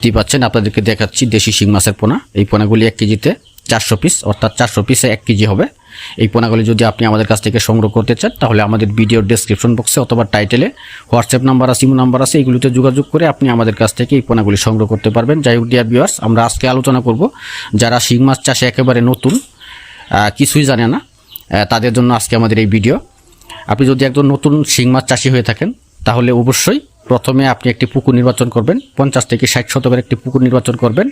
দেখতে পাচ্ছেন আপনাদেরকে দেখাচ্ছি দেশি শিং মাছের পোনা। এই পোনাগুলি 1 কেজিতে 400 পিস, অর্থাৎ 400 পিসে 1 কেজি হবে। এই পোনাগুলি যদি আপনি আমাদের কাছ থেকে সংগ্রহ করতে চান তাহলে আমাদের ভিডিওর ডেসক্রিপশন বক্সে অথবা টাইটেলে হোয়াটসঅ্যাপ নাম্বার আছে, ইমো নাম্বার আছে, এগুলিতে যোগাযোগ করে আপনি আমাদের কাছ থেকে এই পোনাগুলি সংগ্রহ করতে পারবেন। যাই হোক ডিয়ার ভিউয়ার্স, আমরা আজকে আলোচনা করব যারা শিং মাছ চাষে একেবারে নতুন, কিছুই জানে না, তাদের জন্য আজকে আমাদের এই ভিডিও। আপনি যদি একজন নতুন শিং মাছ চাষি হয়ে থাকেন তাহলে অবশ্যই প্রথমে আপনি একটি পুকুর নির্বাচন করবেন, 50 থেকে 60 শতকের একটি পুকুর নির্বাচন করবেন।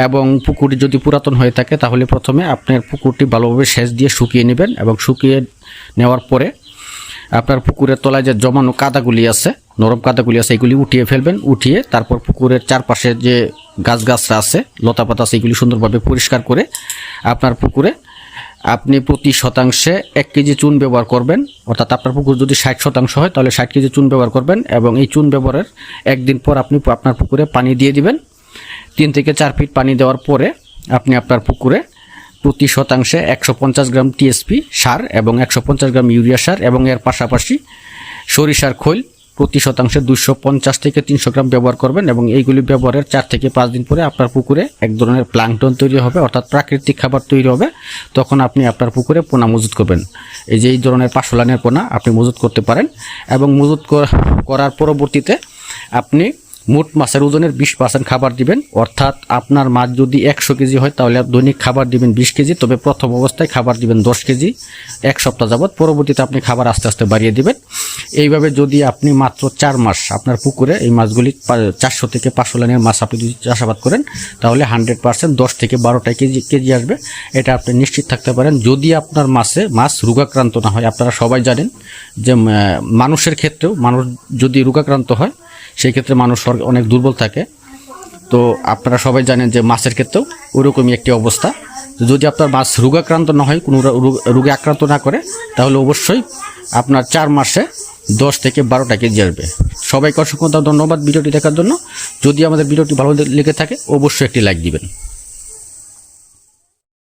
এবং পুকুরটি যদি পুরাতন হয়ে থাকে তাহলে প্রথমে আপনার পুকুরটি ভালোভাবে সেচ দিয়ে শুকিয়ে নেবেন, এবং শুকিয়ে নেওয়ার পরে আপনার পুকুরের তলায় যে জমানো কাদাগুলি আছে, নরম কাদাগুলি আছে, এগুলি উঠিয়ে ফেলবেন। উঠিয়ে তারপর পুকুরের চারপাশে যে গাছগাছরা আছে, লতাপাতা আছে, এগুলি সুন্দরভাবে পরিষ্কার করে আপনার পুকুরে আপনি প্রতি শতাংশে 1 কেজি চুন ব্যবহার করবেন। অর্থাৎ আপনার পুকুর যদি 60 শতাংশ হয় তাহলে 60 কেজি চুন ব্যবহার করবেন, এবং এই চুন ব্যবহারের একদিন পর আপনি আপনার পুকুরে পানি দিয়ে দিবেন। 3 থেকে 4 ফিট পানি দেওয়ার পরে আপনি আপনার পুকুরে প্রতি শতাংশে 150 গ্রাম টিএসপি সার এবং 150 গ্রাম ইউরিয়া সার এবং এর পাশাপাশি সরিষার খৈল প্রতি শতাংশে 250 থেকে 300 গ্রাম ব্যবহার করবেন। এবং এইগুলি ব্যবহারের 4 থেকে 5 দিন পরে আপনার পুকুরে এক ধরনের প্লাঙ্কটন তৈরি হবে, অর্থাৎ প্রাকৃতিক খাবার তৈরি হবে। তখন আপনি আপনার পুকুরে পোনা মজুত করবেন। এই যে এই ধরনের পাশলানের পোনা আপনি মজুত করতে পারেন, এবং মজুত করার পরবর্তীতে আপনি মোট মাছের ওজনের 20% খাবার দিবেন। অর্থাৎ আপনার মাছ যদি 100 কেজি হয় তাহলে দৈনিক খাবার দিবেন 20 কেজি, তবে প্রথম অবস্থায় খাবার দিবেন 10 কেজি 1 সপ্তাহ যাবত। পরবর্তীতে আপনি খাবার আস্তে আস্তে বাড়িয়ে দিবেন। এইভাবে যদি আপনি মাত্র 4 মাস আপনার পুকুরে এই মাছগুলি 400 থেকে 500 লাইনের মাছ আপনি যদি চাষাবাদ করেন তাহলে 100% 10 থেকে 12টা কেজি আসবে। এটা আপনি নিশ্চিত থাকতে পারেন, যদি আপনার মাছ রোগাক্রান্ত না হয়। আপনারা সবাই জানেন যে মানুষের ক্ষেত্রেও মানুষ যদি রোগাক্রান্ত হয় সেই ক্ষেত্রে মানুষ অনেক দুর্বল থাকে। তো আপনারা সবাই জানেন যে মাছের ক্ষেত্রেও ওরকমই একটি অবস্থা। যদি আপনার মাছ রোগাক্রান্ত না হয়, কোনো রোগে আক্রান্ত না করে, তাহলে অবশ্যই আপনার 4 মাসে 10 থেকে 12টা কেজি আসবে। সবাইকে অসংখ্য ধন্যবাদ ভিডিওটি দেখার জন্য। যদি আমাদের ভিডিওটি ভালো লেগে থাকে অবশ্যই একটি লাইক দিবেন।